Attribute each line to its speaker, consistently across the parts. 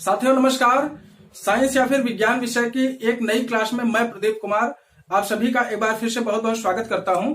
Speaker 1: साथियों नमस्कार। साइंस या फिर विज्ञान विषय की एक नई क्लास में मैं प्रदीप कुमार आप सभी का एक बार फिर से बहुत बहुत स्वागत करता हूं।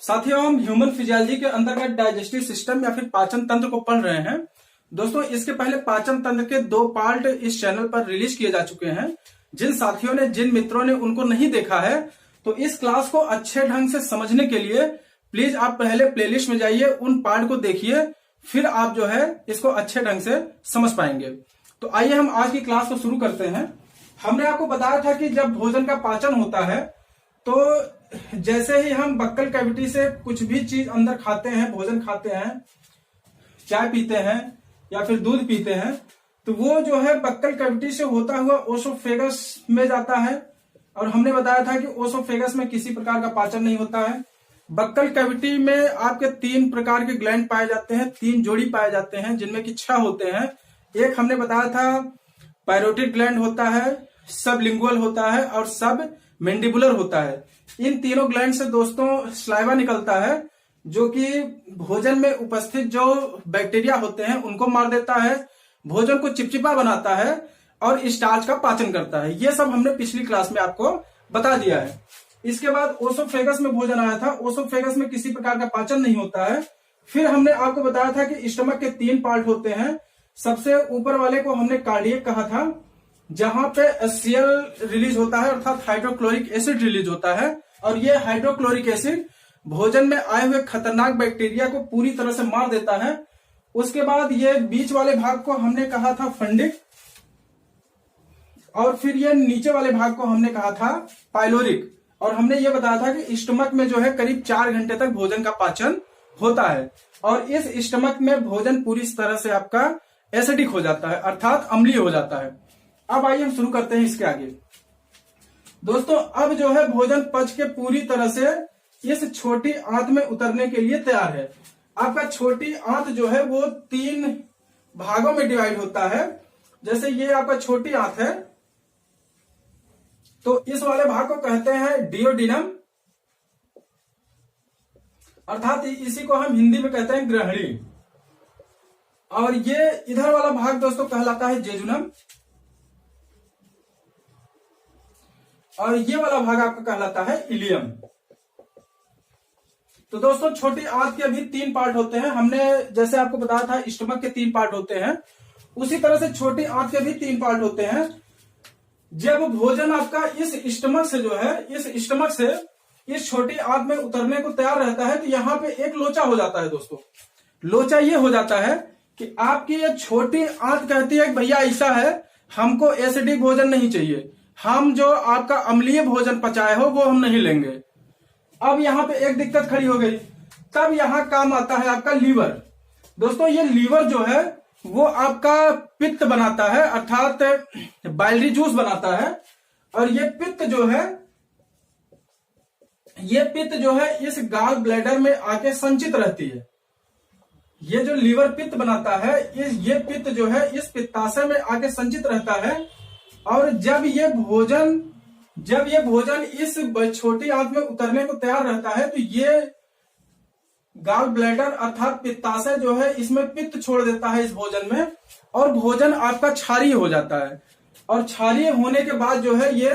Speaker 1: साथियों हम ह्यूमन फिजियोलॉजी के अंतर्गत डाइजेस्टिव सिस्टम या फिर पाचन तंत्र को पढ़ रहे हैं। दोस्तों इसके पहले पाचन तंत्र के 2 पार्ट इस चैनल पर रिलीज किए जा चुके हैं। जिन साथियों ने जिन मित्रों ने उनको नहीं देखा है तो इस क्लास को अच्छे ढंग से समझने के लिए प्लीज आप पहले प्लेलिस्ट में जाइए, उन पार्ट को देखिए, फिर आप जो है इसको अच्छे ढंग से समझ पाएंगे। तो आइए हम आज की क्लास को शुरू करते हैं। हमने आपको बताया था कि जब भोजन का पाचन होता है तो जैसे ही हम बक्कल कैविटी से कुछ भी चीज अंदर खाते हैं, भोजन खाते हैं, चाय पीते हैं या फिर दूध पीते हैं, तो वो जो है बक्कल कैविटी से होता हुआ ओसोफेगस में जाता है। और हमने बताया था कि ओसोफेगस में किसी प्रकार का पाचन नहीं होता है। बक्कल कैविटी में आपके 3 प्रकार के ग्लैंड पाए जाते हैं, 3 जोड़ी पाए जाते हैं, जिनमें कि 6 होते हैं। एक हमने बताया था पैरोटिड ग्लैंड होता है, सबलिंगुअल होता है और सब मैंडिबुलर होता है। इन तीनों ग्लैंड से दोस्तों स्लाइवा निकलता है, जो कि भोजन में उपस्थित जो बैक्टीरिया होते हैं उनको मार देता है, भोजन को चिपचिपा बनाता है और स्टार्च का पाचन करता है। ये सब हमने पिछली क्लास में आपको बता दिया है। इसके बाद ओसोफेगस में भोजन आया था। ओसोफेगस में किसी प्रकार का पाचन नहीं होता है। फिर हमने आपको बताया था कि स्टमक के 3 पार्ट होते हैं। सबसे ऊपर वाले को हमने कार्डियक कहा था, जहां पे HCl रिलीज होता है अर्थात हाइड्रोक्लोरिक एसिड रिलीज होता है। और ये हाइड्रोक्लोरिक एसिड भोजन में आए हुए खतरनाक बैक्टीरिया को पूरी तरह से मार देता है। उसके बाद ये बीच वाले भाग को हमने कहा था फंडिक, और फिर ये नीचे वाले भाग को हमने कहा था पाइलोरिक। और हमने ये बताया था कि स्टमक में जो है करीब 4 घंटे तक भोजन का पाचन होता है और इस स्टमक में भोजन पूरी तरह से आपका एसिडिक हो जाता है अर्थात अम्लीय हो जाता है। अब आइए हम शुरू करते हैं इसके आगे। दोस्तों अब जो है भोजन पच के पूरी तरह से इस छोटी आंत में उतरने के लिए तैयार है। आपका छोटी आंत जो है वो 3 भागों में डिवाइड होता है। जैसे ये आपका छोटी आंत है तो इस वाले भाग को कहते हैं डियोडिनम, अर्थात इसी को हम हिंदी में कहते हैं ग्रहणी। और ये इधर वाला भाग दोस्तों कहलाता है जेजुनम, और ये वाला भाग आपका कहलाता है इलियम। तो दोस्तों छोटी आंत के भी 3 पार्ट होते हैं। हमने जैसे आपको बताया था स्टमक के 3 पार्ट होते हैं, उसी तरह से छोटी आंत के भी 3 पार्ट होते हैं। जब भोजन आपका इस स्टमक से जो है इस छोटी आंत में उतरने को तैयार रहता है तो यहाँ पे एक लोचा हो जाता है। दोस्तों लोचा ये हो जाता है कि आपकी ये छोटी आंत कहती है कि भैया ऐसा है, हमको एसिडिक भोजन नहीं चाहिए, हम जो आपका अम्लीय भोजन पचाए हो वो हम नहीं लेंगे। अब यहाँ पे एक दिक्कत खड़ी हो गई। तब यहाँ काम आता है आपका लीवर। दोस्तों ये लीवर जो है वो आपका पित्त बनाता है अर्थात बाइलरी जूस बनाता है। और ये पित्त जो है इस गाल ब्लैडर में आके संचित रहती है। ये जो लीवर पित्त बनाता है ये पित्त जो है इस पित्ताशय में आके संचित रहता है। और जब ये भोजन इस छोटी आंत में उतरने को तैयार रहता है तो ये गाल ब्लैडर अर्थात पित्ताशय जो है इसमें पित्त छोड़ देता है इस भोजन में, और भोजन आपका क्षारीय हो जाता है। और क्षारीय होने के बाद जो है ये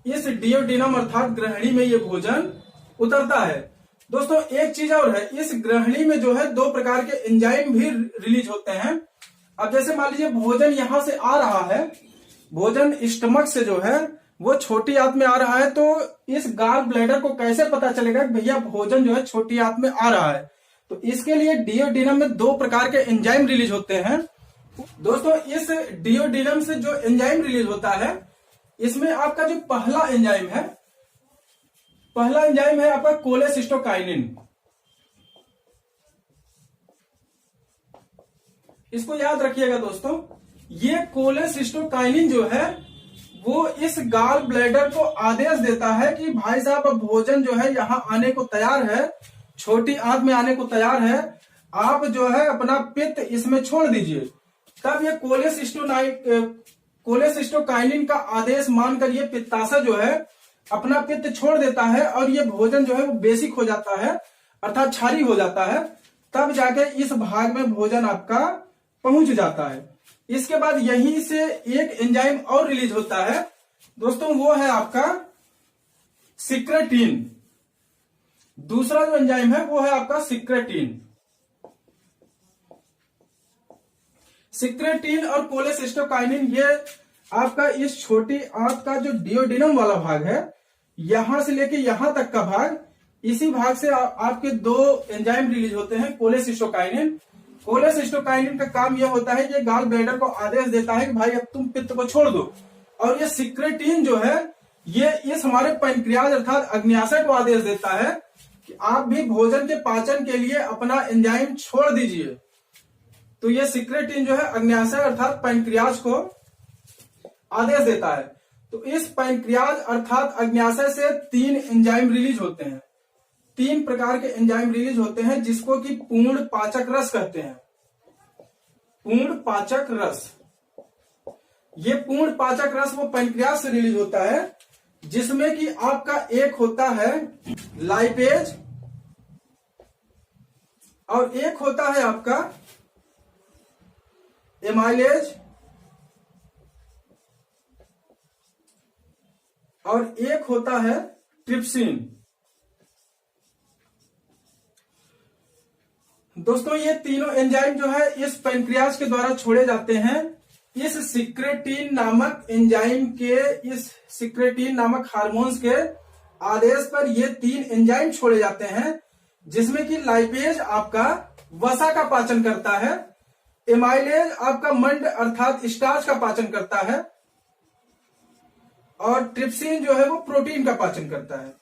Speaker 1: इस डियोडिनम अर्थात ग्रहणी में ये भोजन उतरता है। दोस्तों एक चीज और है, इस ग्रहणी में जो है 2 प्रकार के एंजाइम भी रिलीज होते हैं। अब जैसे मान लीजिए भोजन यहां से आ रहा है, भोजन स्टमक से जो है वो छोटी आंत में आ रहा है, तो इस गाल ब्लैडर को कैसे पता चलेगा कि भैया भोजन जो है छोटी आंत में आ रहा है? तो इसके लिए डियोडिनम में 2 प्रकार के एंजाइम रिलीज होते हैं। दोस्तों इस डियोडिनम से जो एंजाइम रिलीज होता है इसमें आपका जो पहला एंजाइम है आपका कोलेसिस्टोकाइनिन। इसको याद रखिएगा दोस्तों, ये कोलेसिस्टोकाइनिन जो है वो इस गाल ब्लैडर को आदेश देता है कि भाई साहब अब भोजन जो है यहाँ आने को तैयार है, छोटी आंत में आने को तैयार है, आप जो है अपना पित्त इसमें छोड़ दीजिए। तब ये कोलेसिस्टोकाइनिन का आदेश मानकर ये पित्ताशय जो है अपना पित्त छोड़ देता है और ये भोजन जो है वो बेसिक हो जाता है अर्थात क्षारीय हो जाता है। तब जाके इस भाग में भोजन आपका पहुंच जाता है। इसके बाद यहीं से एक एंजाइम और रिलीज होता है दोस्तों, वो है आपका सिक्रेटिन। दूसरा जो एंजाइम है वो है आपका सिक्रेटिन। सिक्रेटिन और कोलेसिस्टोकाइनिन ये आपका इस छोटी आंत का जो डियोडिनम वाला भाग है, यहां से लेके यहां तक का भाग, इसी भाग से आपके दो एंजाइम रिलीज होते हैं, कोलेसिस्टोकाइनिन। कोलेसिस्टोकाइनिन का काम यह होता है कि गाल ब्लैडर को आदेश देता है कि भाई अब तुम पित्त को छोड़ दो, और ये सिक्रेटिन जो है ये इस हमारे पैंक्रियाज अर्थात अग्न्याशय को आदेश देता है कि आप भी भोजन के पाचन के लिए अपना एंजाइम छोड़ दीजिए। तो ये सिक्रेटिन जो है अग्न्याशय अर्थात पैंक्रियाज को आदेश देता है। तो इस पैंक्रियाज अर्थात अग्न्याशय से 3 एंजाइम रिलीज होते हैं। 3 प्रकार के एंजाइम रिलीज होते हैं जिसको कि पूर्ण पाचक रस कहते हैं। पूर्ण पाचक रस, ये पूर्ण पाचक रस वो पैंक्रियाज से रिलीज होता है, जिसमें कि आपका एक होता है लाइपेज और एक होता है आपका एमाइलेज और एक होता है ट्रिप्सिन। दोस्तों ये तीनों एंजाइम जो है इस पैंक्रियाज के द्वारा छोड़े जाते हैं। इस सिक्रेटिन नामक एंजाइम के, इस सिक्रेटिन नामक हार्मोन्स के आदेश पर ये 3 एंजाइम छोड़े जाते हैं, जिसमें कि लाइपेज आपका वसा का पाचन करता है, एमाइलेज आपका मंड अर्थात स्टार्च का पाचन करता है, और ट्रिप्सिन जो है वो प्रोटीन का पाचन करता है।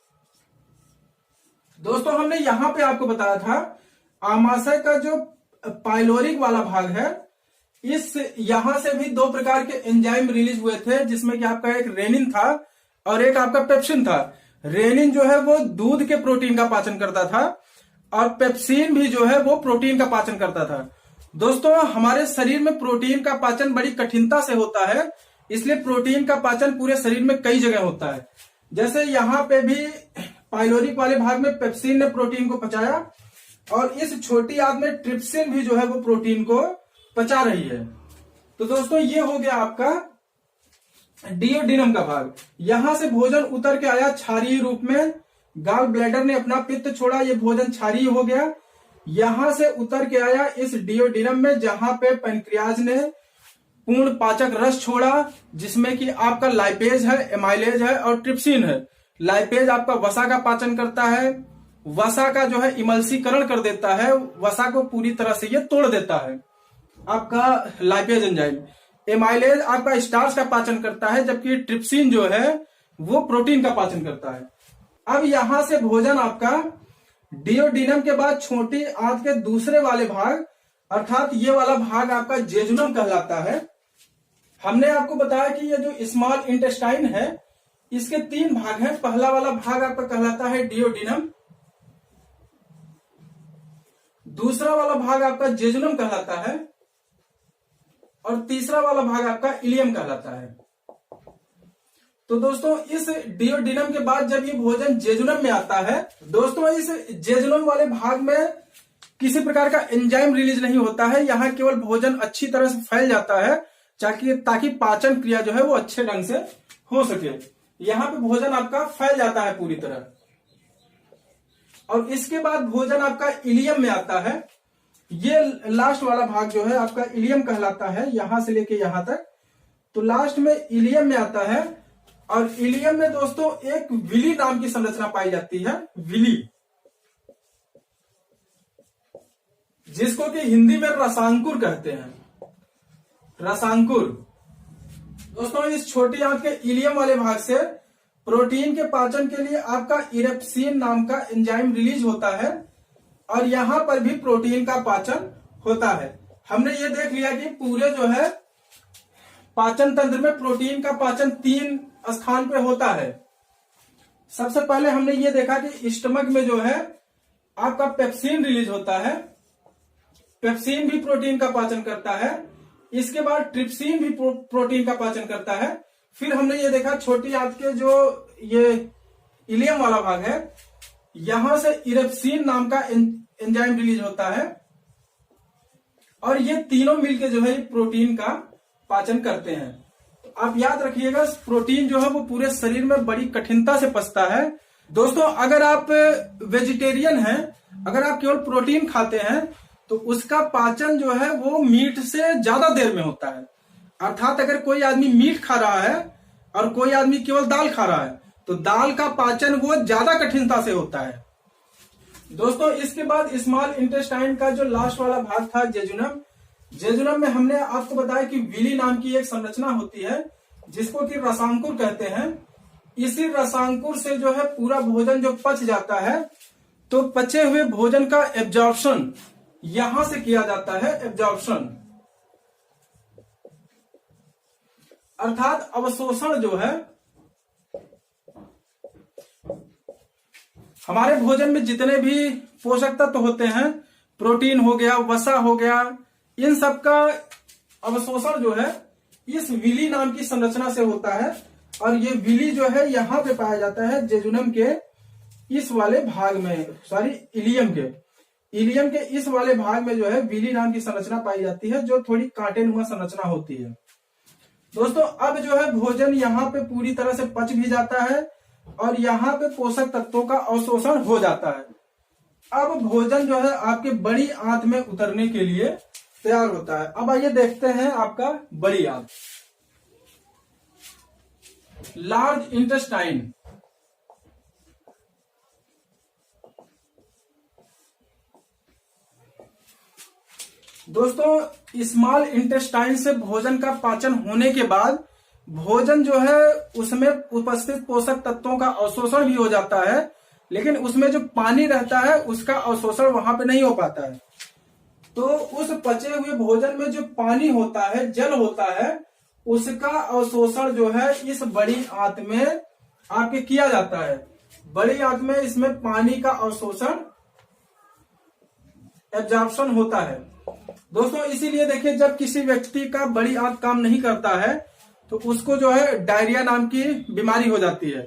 Speaker 1: दोस्तों हमने यहां पे आपको बताया था आमाशय का जो पाइलोरिक वाला भाग है, इस यहां से भी 2 प्रकार के एंजाइम रिलीज हुए थे, जिसमें कि आपका एक रेनिन था और एक आपका पेप्सिन था। रेनिन जो है वो दूध के प्रोटीन का पाचन करता था और पेप्सिन भी जो है वो प्रोटीन का पाचन करता था। दोस्तों हमारे शरीर में प्रोटीन का पाचन बड़ी कठिनता से होता है, इसलिए प्रोटीन का पाचन पूरे शरीर में कई जगह होता है। जैसे यहां पे भी पाइलोरिक वाले भाग में पेप्सिन ने प्रोटीन को पचाया और इस छोटी आंत में ट्रिप्सिन भी जो है वो प्रोटीन को पचा रही है। तो दोस्तों ये हो गया आपका डियोडिनम का भाग। यहां से भोजन उतर के आया क्षारीय रूप में, गाल ब्लैडर ने अपना पित्त छोड़ा, ये भोजन क्षारीय हो गया। यहां से उतर के आया इस डियोडिनम में, जहां पे पैंक्रियाज ने पूर्ण पाचक रस छोड़ा, जिसमें कि आपका लाइपेज है, एमाइलेज है और ट्रिप्सिन है। लाइपेज आपका वसा का पाचन करता है, वसा का जो है इमल्सीकरण कर देता है, वसा को पूरी तरह से ये तोड़ देता है आपका लाइपेज एंजाइम। एमाइलेज आपका स्टार्च का पाचन करता है, जबकि ट्रिप्सिन जो है वो प्रोटीन का पाचन करता है। अब यहां से भोजन आपका डियोडिनम के बाद छोटी आंत के दूसरे वाले भाग अर्थात ये वाला भाग आपका जेजुनम कहलाता है। हमने आपको बताया कि ये जो स्मॉल इंटेस्टाइन है इसके 3 भाग हैं। पहला वाला भाग आपका कहलाता है डियोडिनम, दूसरा वाला भाग आपका जेजुनम कहलाता है और तीसरा वाला भाग आपका इलियम कहलाता है। तो दोस्तों इस डियोडिनम के बाद जब ये भोजन जेजुनम में आता है, दोस्तों इस जेजुनम वाले भाग में किसी प्रकार का एंजाइम रिलीज नहीं होता है। यहाँ केवल भोजन अच्छी तरह से फैल जाता है ताकि पाचन क्रिया जो है वो अच्छे ढंग से हो सके। यहाँ पे भोजन आपका फैल जाता है पूरी तरह, और इसके बाद भोजन आपका इलियम में आता है। ये लास्ट वाला भाग जो है आपका इलियम कहलाता है, यहां से लेके यहां तक। तो लास्ट में इलियम में आता है, और इलियम में दोस्तों एक विली नाम की संरचना पाई जाती है, विली, जिसको कि हिंदी में रसांकुर कहते हैं, रसांकुर। दोस्तों इस छोटी आंत के इलियम वाले भाग से प्रोटीन के पाचन के लिए आपका इरेप्सिन नाम का एंजाइम रिलीज होता है, और यहां पर भी प्रोटीन का पाचन होता है। हमने ये देख लिया कि पूरे जो है पाचन तंत्र में प्रोटीन का पाचन 3 स्थान पे होता है। सबसे पहले हमने ये देखा कि स्टमक में जो है आपका पेप्सिन रिलीज होता है, पेप्सिन भी प्रोटीन का पाचन करता है। इसके बाद ट्रिप्सिन भी प्रोटीन का पाचन करता है। फिर हमने ये देखा छोटी आंत के जो ये इलियम वाला भाग है, यहां से इरेप्सिन नाम का एंजाइम रिलीज होता है, और ये तीनों मिलके जो है प्रोटीन का पाचन करते हैं। तो आप याद रखिएगा, प्रोटीन जो है वो पूरे शरीर में बड़ी कठिनता से पचता है। दोस्तों, अगर आप वेजिटेरियन हैं, अगर आप केवल प्रोटीन खाते हैं, तो उसका पाचन जो है वो मीट से ज्यादा देर में होता है। अर्थात अगर कोई आदमी मीट खा रहा है और कोई आदमी केवल दाल खा रहा है, तो दाल का पाचन वो ज्यादा कठिनता से होता है। दोस्तों, इसके बाद स्मॉल इंटेस्टाइन का जो लास्ट वाला भाग था, जेजुनम। जेजुनम में हमने आपको बताया कि विली नाम की एक संरचना होती है, जिसको कि रसांकुर कहते हैं। इसी रसांकुर से जो है पूरा भोजन जो पच जाता है, तो पचे हुए भोजन का एब्जॉर्प्शन यहां से किया जाता है। एब्जॉर्प्शन अर्थात अवशोषण जो है, हमारे भोजन में जितने भी पोषक तत्व होते हैं, प्रोटीन हो गया, वसा हो गया, इन सब का अवशोषण जो है इस विली नाम की संरचना से होता है। और ये विली जो है यहाँ पे पाया जाता है जेजुनम के इस वाले भाग में, सॉरी इलियम के इस वाले भाग में जो है विली नाम की संरचना पाई जाती है, जो थोड़ी कांटेनुमा संरचना होती है। दोस्तों, अब जो है भोजन यहाँ पे पूरी तरह से पच भी जाता है और यहाँ पे पोषक तत्वों का अवशोषण हो जाता है। अब भोजन जो है आपके बड़ी आंत में उतरने के लिए तैयार होता है। अब आइए देखते हैं आपका बड़ी आंत, लार्ज इंटेस्टाइन। दोस्तों, स्मॉल इंटेस्टाइन से भोजन का पाचन होने के बाद भोजन जो है उसमें उपस्थित पोषक तत्वों का अवशोषण भी हो जाता है, लेकिन उसमें जो पानी रहता है उसका अवशोषण वहां पे नहीं हो पाता है। तो उस पचे हुए भोजन में जो पानी होता है, जल होता है, उसका अवशोषण जो है इस बड़ी आंत में आपके किया जाता है। बड़ी आंत में इसमें पानी का अवशोषण, एब्जॉर्प्शन होता है। दोस्तों, इसीलिए देखिए, जब किसी व्यक्ति का बड़ी आंत काम नहीं करता है तो उसको जो है डायरिया नाम की बीमारी हो जाती है,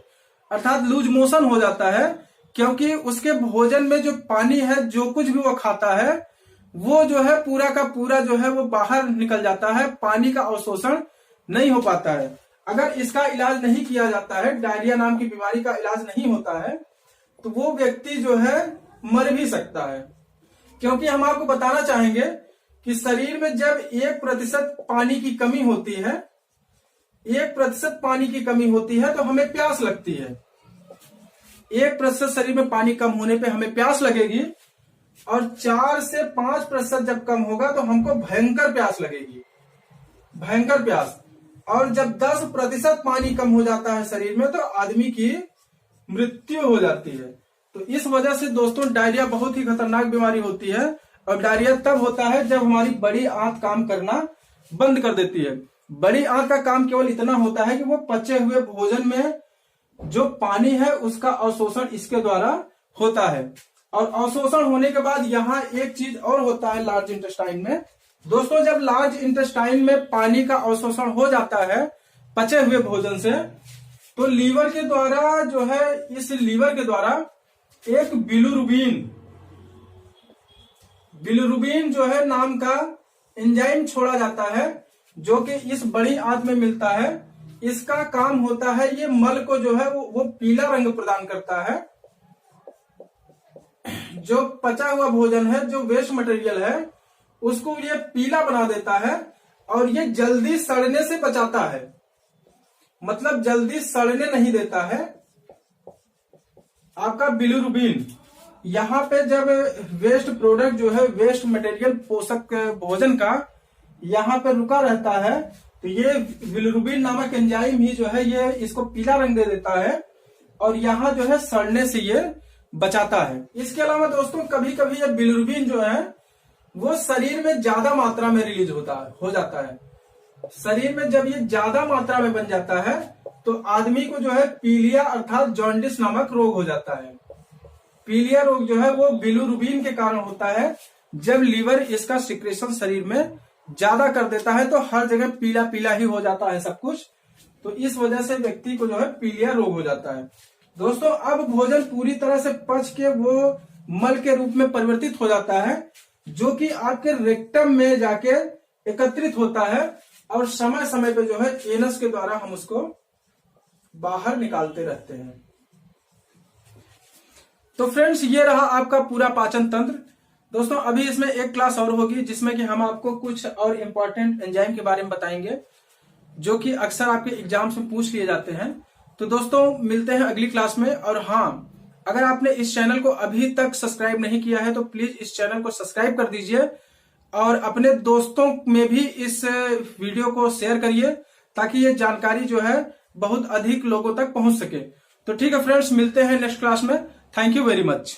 Speaker 1: अर्थात लूज मोशन हो जाता है, क्योंकि उसके भोजन में जो पानी है, जो कुछ भी वो खाता है, वो जो है पूरा का पूरा जो है वो बाहर निकल जाता है, पानी का अवशोषण नहीं हो पाता है। अगर इसका इलाज नहीं किया जाता है, डायरिया नाम की बीमारी का इलाज नहीं होता है, तो वो व्यक्ति जो है मर भी सकता है। क्योंकि हम आपको बताना चाहेंगे कि शरीर में जब 1% पानी की कमी होती है, 1% पानी की कमी होती है, तो हमें प्यास लगती है। 1% शरीर में पानी कम होने पे हमें प्यास लगेगी, और 4 से 5% जब कम होगा तो हमको भयंकर प्यास लगेगी, भयंकर प्यास। और जब 10% पानी कम हो जाता है शरीर में, तो आदमी की मृत्यु हो जाती है। तो इस वजह से दोस्तों, डायरिया बहुत ही खतरनाक बीमारी होती है, और डायरिया तब होता है जब हमारी बड़ी आंत काम करना बंद कर देती है। बड़ी आंत का काम केवल इतना होता है कि वो पचे हुए भोजन में जो पानी है उसका अवशोषण इसके द्वारा होता है। और अवशोषण होने के बाद यहाँ एक चीज और होता है लार्ज इंटेस्टाइन में। दोस्तों, जब लार्ज इंटेस्टाइन में पानी का अवशोषण हो जाता है पचे हुए भोजन से, तो लीवर के द्वारा जो है, इस लीवर के द्वारा एक बिलिरुबिन जो है नाम का एंजाइम छोड़ा जाता है, जो कि इस बड़ी आंत में मिलता है। इसका काम होता है, ये मल को जो है वो पीला रंग प्रदान करता है। जो पचा हुआ भोजन है, जो वेस्ट मटेरियल है, उसको ये पीला बना देता है, और ये जल्दी सड़ने से बचाता है, मतलब जल्दी सड़ने नहीं देता है आपका बिलिरुबिन। यहाँ पे जब वेस्ट प्रोडक्ट जो है, वेस्ट मटेरियल पोषक भोजन का यहाँ पे रुका रहता है, तो ये बिलिरुबिन नामक एंजाइम ही जो है ये इसको पीला रंग दे देता है, और यहाँ जो है सड़ने से ये बचाता है। इसके अलावा दोस्तों, कभी कभी ये बिलिरुबिन जो है वो शरीर में ज्यादा मात्रा में रिलीज हो जाता है। शरीर में जब ये ज्यादा मात्रा में बन जाता है, तो आदमी को जो है पीलिया अर्थात जॉन्डिस नामक रोग हो जाता है। पीलिया रोग जो है वो बिलिरुबिन के कारण होता है। जब लीवर इसका सिक्रेशन शरीर में ज्यादा कर देता है, तो हर जगह पीला पीला ही हो जाता है सब कुछ। तो इस वजह से व्यक्ति को जो है पीलिया रोग हो जाता है। दोस्तों, अब भोजन पूरी तरह से पच के वो मल के रूप में परिवर्तित हो जाता है, जो कि आपके रेक्टम में जाके एकत्रित होता है, और समय समय पे जो है एनस के द्वारा हम उसको बाहर निकालते रहते हैं। तो फ्रेंड्स ये रहा आपका पूरा पाचन तंत्र। दोस्तों अभी इसमें एक क्लास और होगी जिसमें कि हम आपको कुछ और इम्पोर्टेंट एंजाइम के बारे में बताएंगे जो कि अक्सर आपके एग्जाम्स में पूछ लिए जाते हैं। तो दोस्तों मिलते हैं अगली क्लास में। और हाँ, अगर आपने इस चैनल को अभी तक सब्सक्राइब नहीं किया है तो प्लीज इस चैनल को सब्सक्राइब कर दीजिए और अपने दोस्तों में भी इस वीडियो को शेयर करिए ताकि ये जानकारी जो है बहुत अधिक लोगों तक पहुंच सके। तो ठीक है फ्रेंड्स, मिलते हैं नेक्स्ट क्लास में। Thank you very much.